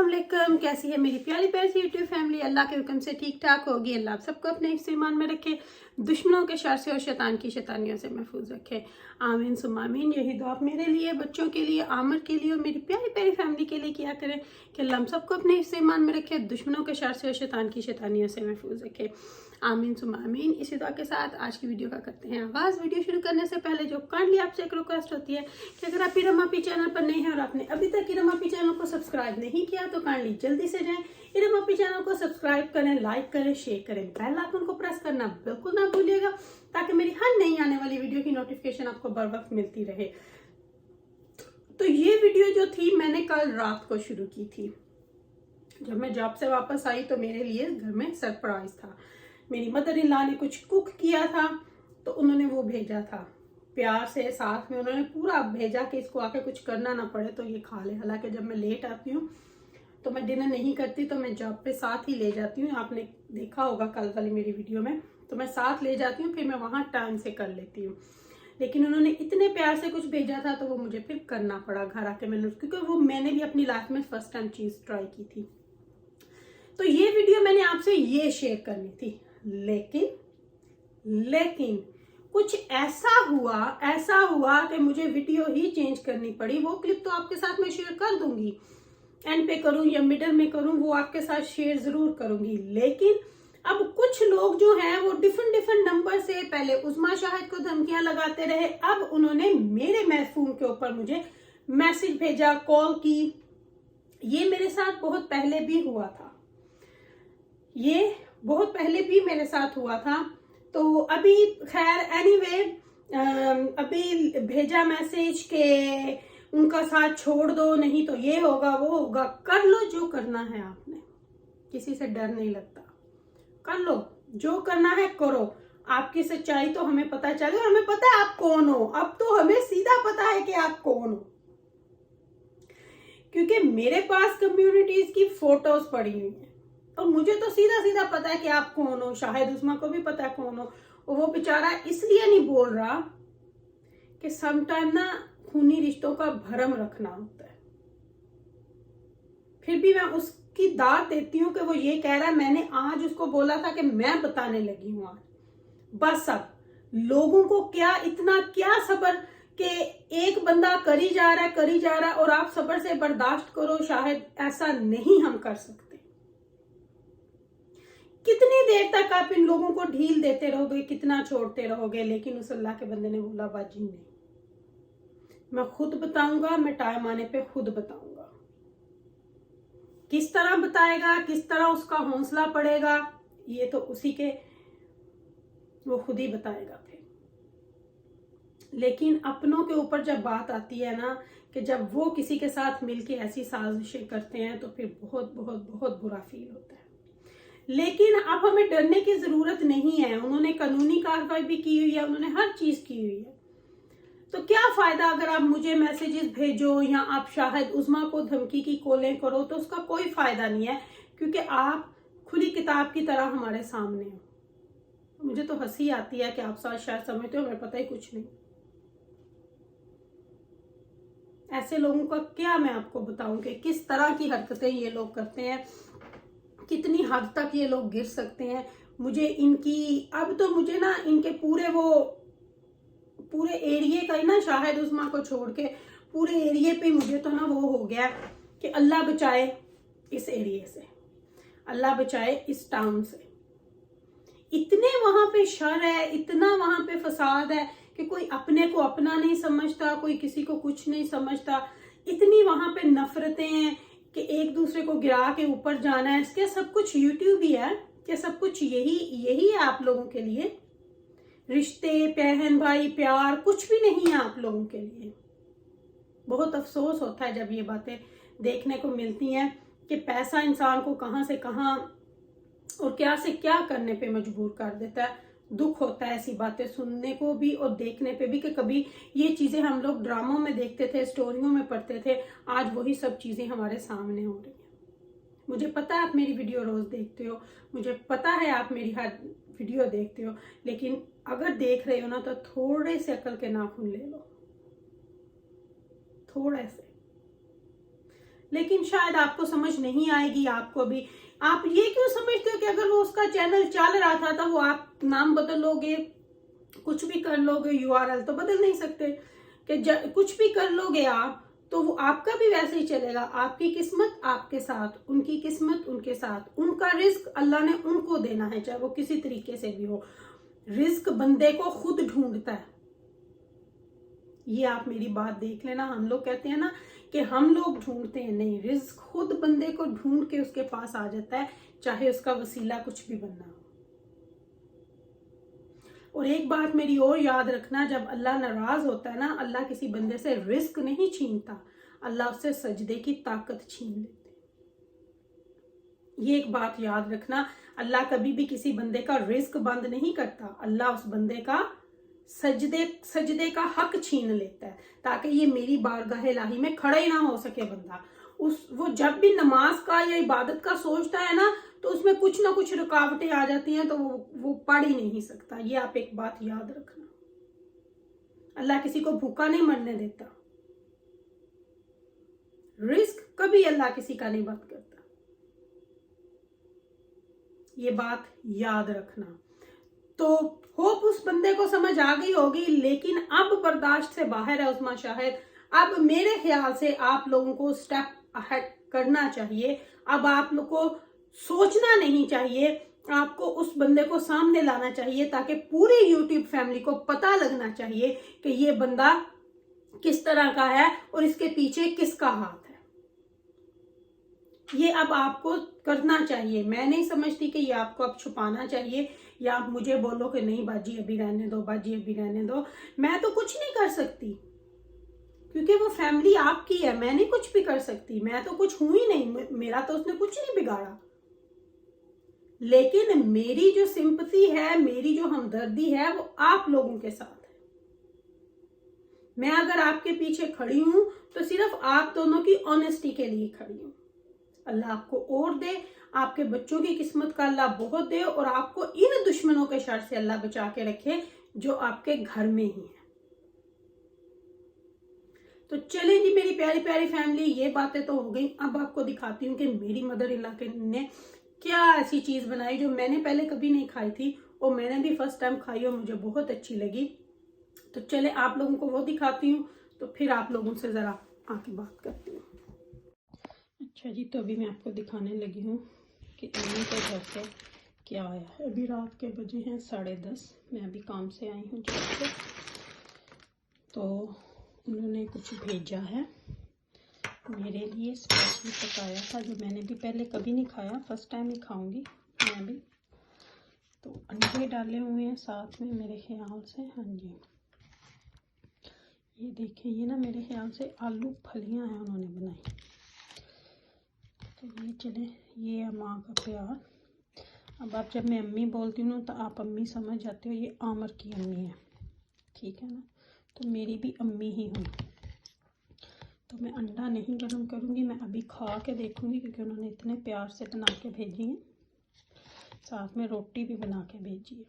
अस्सलाम, कैसी है मेरी प्यारी प्यारी सी यूट्यूब फैमिली। अल्लाह के हुक्म से ठीक ठाक होगी। अल्लाह आप सबको अपने हिफ्ज़ ईमान में रखे, दुश्मनों के शर से और शैतान की शैतानियों से महफूज रखे। आमीन सुम्मा आमीन। यही दुआ आप मेरे लिए, बच्चों के लिए, आमर के लिए और मेरी प्यारी प्यारी फैमिली के लिए किया करें कि अल्लाह हम सबको अपने हिफ्ज़ ईमान में रखे, दुश्मनों के शर से और शैतान की शैतानियों से महफूज रखे। आमीन सुम्मा आमीन। इसी दुआ के साथ आज की वीडियो का करते हैं आगाज़। वीडियो शुरू करने से पहले जो काइंडली आपसे एक रिक्वेस्ट होती है कि अगर आप इरम अपी चैनल पर नहीं है और आपने अभी तक इरम अपी चैनल को सब्सक्राइब नहीं किया तो काइंडली जल्दी से जाएं, इरम अपी चैनल को सब्सक्राइब करें, लाइक करें, शेयर करें, बेल आइकन को प्रेस करना बिल्कुल ना भूलिएगा ताकि मेरी हर नई आने वाली वीडियो की नोटिफिकेशन आपको बर वक्त मिलती रहे। तो ये वीडियो जो थी मैंने कल रात को शुरू की थी। जब मैं जॉब से वापस आई तो मेरे लिए घर में सरप्राइज था। मेरी मदर इन लॉ ने कुछ कुक किया था तो उन्होंने वो भेजा था प्यार से, साथ में उन्होंने पूरा भेजा कि इसको आके कुछ करना ना पड़े तो ये खा ले। हालांकि जब मैं लेट आती हूँ तो मैं डिनर नहीं करती, तो मैं जॉब पे साथ ही ले जाती हूँ। आपने देखा होगा कल वाली मेरी वीडियो में, तो मैं साथ ले जाती हूँ, फिर मैं वहाँ टाइम से कर लेती हूँ। लेकिन उन्होंने इतने प्यार से कुछ भेजा था तो वो मुझे फिर करना पड़ा घर आके मैंने, क्योंकि वो मैंने भी अपनी लाइफ में फर्स्ट टाइम चीज़ ट्राई की थी। तो ये वीडियो मैंने आपसे ये शेयर करनी थी, लेकिन कुछ ऐसा हुआ कि मुझे वीडियो ही चेंज करनी पड़ी। वो क्लिप तो आपके साथ मैं शेयर कर दूंगी, एंड पे करूं या मिडल में करूं वो आपके साथ शेयर जरूर करूंगी। लेकिन अब कुछ लोग जो हैं वो डिफरेंट नंबर से, पहले उस्मा शाहिद को धमकियां लगाते रहे, अब उन्होंने मेरे महफूम के ऊपर मुझे मैसेज भेजा, कॉल की। ये मेरे साथ बहुत पहले भी हुआ था, ये बहुत पहले भी मेरे साथ हुआ था। तो अभी खैर एनीवे अभी भेजा मैसेज के उनका साथ छोड़ दो, नहीं तो ये होगा वो होगा। कर लो जो करना है, आपने किसी से डर नहीं लगता, कर लो जो करना है करो। आपकी सच्चाई तो हमें पता चले, हमें पता है आप कौन हो। अब तो हमें सीधा पता है कि आप कौन हो, क्योंकि मेरे पास कम्युनिटीज की फोटोज पड़ी हुई है और मुझे तो सीधा सीधा पता है कि आप कौन हो। शाहिद उस्मा को भी पता है कौन हो, और वो बेचारा इसलिए नहीं बोल रहा कि समटाइम ना खूनी रिश्तों का भरम रखना होता है। फिर भी मैं उसकी दाद देती हूँ कि वो ये कह रहा है मैंने आज उसको बोला था कि मैं बताने लगी हूँ आज। बस अब लोगों को क्या सब्र कि एक बंदा करी जा रहा है और आप सब्र से बर्दाश्त करो। शायद ऐसा नहीं हम कर सकते। कितनी देर तक आप इन लोगों को ढील देते रहोगे, कितना छोड़ते रहोगे। लेकिन उस अल्लाह के बंदे ने बोला बाजी नहीं, मैं खुद बताऊंगा, मैं टाइम आने पे खुद बताऊंगा। किस तरह बताएगा, किस तरह उसका हौसला पड़ेगा, ये तो उसी के, वो खुद ही बताएगा फिर। लेकिन अपनों के ऊपर जब बात आती है ना, कि जब वो किसी के साथ मिलके ऐसी साजिशें करते हैं तो फिर बहुत बहुत बहुत बुरा फील होता है। लेकिन अब हमें डरने की जरूरत नहीं है। उन्होंने कानूनी कार्रवाई भी की हुई है, उन्होंने हर चीज की हुई है। तो क्या फायदा अगर आप मुझे मैसेजेस भेजो या आप शाहिद उस्मा को धमकी की कॉलें करो, तो उसका कोई फायदा नहीं है, क्योंकि आप खुली किताब की तरह हमारे सामने हो। मुझे तो हंसी आती है कि आप शायद समझते हो हमें पता ही कुछ नहीं। ऐसे लोगों का क्या मैं आपको बताऊं कि किस तरह की हरकतें ये लोग करते हैं, कितनी हद तक ये लोग गिर सकते हैं। मुझे इनकी, अब तो मुझे ना इनके पूरे एरिया का ही ना, शाहिद उस्मा को छोड़ के पूरे एरिया पे मुझे तो ना वो हो गया कि अल्लाह बचाए इस एरिया से, अल्लाह बचाए इस टाउन से। इतने वहां पे शर है, इतना वहां पे फसाद है कि कोई अपने को अपना नहीं समझता, कोई किसी को कुछ नहीं समझता। इतनी वहां पे नफरतें हैं कि एक दूसरे को गिरा के ऊपर जाना है। इसके सब कुछ यूट्यूब ही है कि सब कुछ यही है आप लोगों के लिए। रिश्ते, बहन भाई, प्यार कुछ भी नहीं है आप लोगों के लिए। बहुत अफसोस होता है जब ये बातें देखने को मिलती हैं कि पैसा इंसान को कहां से कहां और क्या से क्या करने पे मजबूर कर देता है। दुख होता है ऐसी बातें सुनने को भी और देखने पे भी कि कभी ये चीजें हम लोग ड्रामों में देखते थे, स्टोरियों में पढ़ते थे, आज वही सब चीजें हमारे सामने हो रही हैं। मुझे पता है आप मेरी वीडियो रोज देखते हो, मुझे पता है आप मेरी हर वीडियो देखते हो, लेकिन अगर देख रहे हो ना तो थोड़े से अकल के नाखून ले लो, थोड़े से। लेकिन शायद आपको समझ नहीं आएगी। आपको भी आप ये क्यों समझते हो कि अगर वो उसका चैनल चल रहा था तो वो आप नाम बदल लोगे, कुछ भी कर लोगे, यूआरएल तो बदल नहीं सकते कि कुछ भी कर लोगे आप तो वो आपका भी वैसे ही चलेगा। आपकी किस्मत आपके साथ, उनकी किस्मत उनके साथ, उनका रिस्क अल्लाह ने उनको देना है, चाहे वो किसी तरीके से भी हो। रिस्क बंदे को खुद ढूंढता है। ये आप मेरी बात देख लेना। हम लोग कहते हैं ना कि हम लोग ढूंढते हैं, नहीं, रिस्क खुद बंदे को ढूंढ के उसके पास आ जाता है, चाहे उसका वसीला कुछ भी बनना हो। और एक बात मेरी और याद रखना, जब अल्लाह नाराज होता है ना, अल्लाह किसी बंदे से रिस्क नहीं छीनता, अल्लाह उससे सजदे की ताकत छीन लेते। ये एक बात याद रखना, अल्लाह कभी भी किसी बंदे का रिस्क बंद नहीं करता, अल्लाह उस बंदे का सजदे का हक छीन लेता है, ताकि ये मेरी बारगाह इलाही में खड़ा ही ना हो सके बंदा। वो जब भी नमाज का या इबादत का सोचता है ना, तो उसमें कुछ ना कुछ रुकावटें आ जाती हैं, तो वो पढ़ ही नहीं सकता। ये आप एक बात याद रखना। अल्लाह किसी को भूखा नहीं मरने देता। रिस्क कभी अल्लाह किसी का नहीं बंद करता। ये बात याद रखना। तो होप उस बंदे को समझ आ गई होगी, लेकिन अब बर्दाश्त से बाहर है उस्मा शाहिद। अब मेरे ख्याल से आप लोगों को स्टेप अहेड करना चाहिए। अब आप लोग को सोचना नहीं चाहिए, आपको उस बंदे को सामने लाना चाहिए, ताकि पूरी यूट्यूब फैमिली को पता लगना चाहिए कि ये बंदा किस तरह का है और इसके पीछे किसका हाथ है। ये अब आपको करना चाहिए। मैं नहीं समझती कि ये आपको अब छुपाना चाहिए, या आप मुझे बोलो कि नहीं बाजी अभी रहने दो, बाजी अभी रहने दो। मैं तो कुछ नहीं कर सकती, क्योंकि वो फैमिली आपकी है। मैं नहीं कुछ भी कर सकती, मैं तो कुछ हूं ही नहीं, मेरा तो उसने कुछ नहीं बिगाड़ा। लेकिन मेरी जो सिंपैथी है, मेरी जो हमदर्दी है, वो आप लोगों के साथ है। मैं अगर आपके पीछे खड़ी हूं तो सिर्फ आप दोनों की ऑनेस्टी के लिए खड़ी हूं। अल्लाह आपको और दे, आपके बच्चों की किस्मत का अल्लाह बहुत दे, और आपको इन दुश्मनों के शर से अल्लाह बचा के रखे जो आपके घर में ही है। तो चले जी मेरी प्यारी प्यारी फैमिली, ये बातें तो हो गई। अब आपको दिखाती हूँ कि मेरी मदर इन लॉ ने क्या ऐसी चीज बनाई जो मैंने पहले कभी नहीं खाई थी, और मैंने भी फर्स्ट टाइम खाई और मुझे बहुत अच्छी लगी। तो चले आप लोगों को वो दिखाती हूँ, तो फिर आप लोगों से जरा आके बात करती हूँ। अच्छा जी, तो अभी मैं आपको दिखाने लगी हूँ कि अम्मी के घर से क्या आया है। अभी रात के बजे हैं 10:30। मैं अभी काम से आई हूँ जब से, तो उन्होंने कुछ भेजा है मेरे लिए, स्पेशली पकाया था, जो मैंने भी पहले कभी नहीं खाया, फर्स्ट टाइम ही खाऊंगी मैं भी। तो अंडे डाले हुए हैं साथ में मेरे ख्याल से। हाँ जी, ये देखें, ये ना मेरे ख्याल से आलू फलियां हैं उन्होंने बनाई। तो ये चले, ये है माँ का प्यार। अब आप जब मैं अम्मी बोलती हूँ तो आप अम्मी समझ जाते हो, ये आमर की अम्मी है, ठीक है ना। तो मेरी भी अम्मी ही हूँ। तो मैं अंडा नहीं गर्म करूँगी, मैं अभी खा के देखूँगी, क्योंकि उन्होंने इतने प्यार से बना के भेजी है। साथ में रोटी भी बना के भेजी है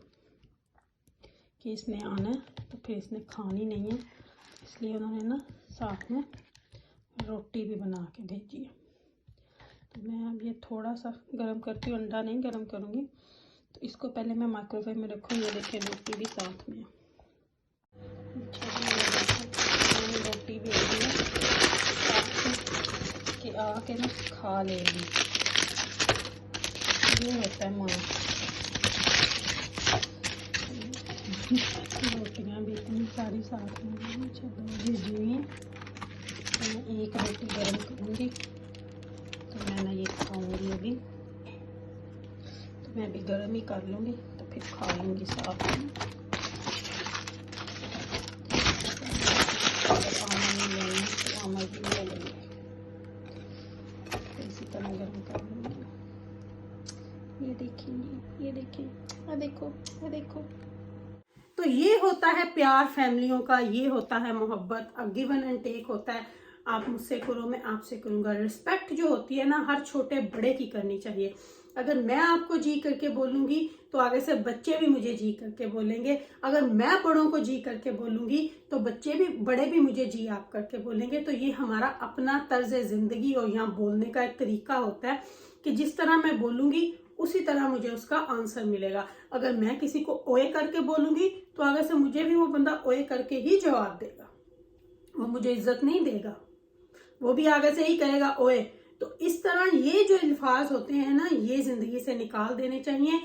कि इसने आना है तो फिर इसने खानी नहीं है, इसलिए उन्होंने ना साथ में रोटी भी बना के भेजी है। तो मैं अब ये थोड़ा सा गर्म करती हूँ, अंडा नहीं गर्म करूँगी। तो इसको पहले मैं माइक्रोवेव में रखूँगी। ये देखिए रोटी भी साथ में। मैंने रोटी भी दी है कि आके ना खा लेगी। ये होता है माँ। रोटियाँ भी इतनी सारी साथ में भेजी हुई हैं। तो मैं एक रोटी गर्म करूँगी, तो मैं ना ये खाऊंगी अभी। तो मैं अभी गर्म ही कर लूँगी, तो फिर खा लूँगी साथ में। आमर नहीं लेनी तो आमर भी ले लेंगे, तो इसी तरह गर्म कर लूँगी। ये देखिए, ये देखिए, देखो, देखो। तो ये होता है प्यार फैमिलियों का, ये होता है मोहब्बत, गिवन एंड टेक होता है। आप मुझसे करो, मैं आपसे करूँगा। रिस्पेक्ट जो होती है ना, हर छोटे बड़े की करनी चाहिए। अगर मैं आपको जी करके बोलूंगी तो आगे से बच्चे भी मुझे जी करके बोलेंगे। अगर मैं बड़ों को जी करके बोलूंगी तो बच्चे भी, बड़े भी मुझे जी आप करके बोलेंगे। तो ये हमारा अपना तर्ज जिंदगी और यहाँ बोलने का एक तरीका होता है कि जिस तरह मैं बोलूंगी उसी तरह मुझे उसका आंसर मिलेगा। अगर मैं किसी को ओए करके बोलूंगी तो आगे से मुझे भी वो बंदा ओए करके ही जवाब देगा, वो मुझे इज्जत नहीं देगा, वो भी आगे से ही कहेगा ओए। तो इस तरह ये जो अल्फाज होते हैं ना, ये जिंदगी से निकाल देने चाहिए।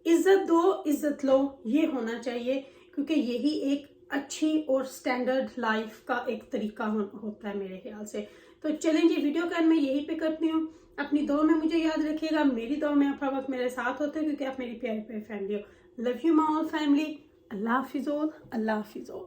इज्जत दो, इज्जत लो, ये होना चाहिए, क्योंकि यही एक अच्छी और स्टैंडर्ड लाइफ का एक तरीका होता है मेरे ख्याल से। तो चलें जी, वीडियो का मैं यहीं पे करती हूँ। अपनी दुआ में मुझे याद रखिएगा, मेरी दुआ में आप हर वक्त मेरे साथ होते हैं, क्योंकि आप मेरी प्यारी प्यारी फैमिली हो। Love you my all family. अल्लाह हाफिज़ ऑल, अल्लाह हाफिज़ ऑल।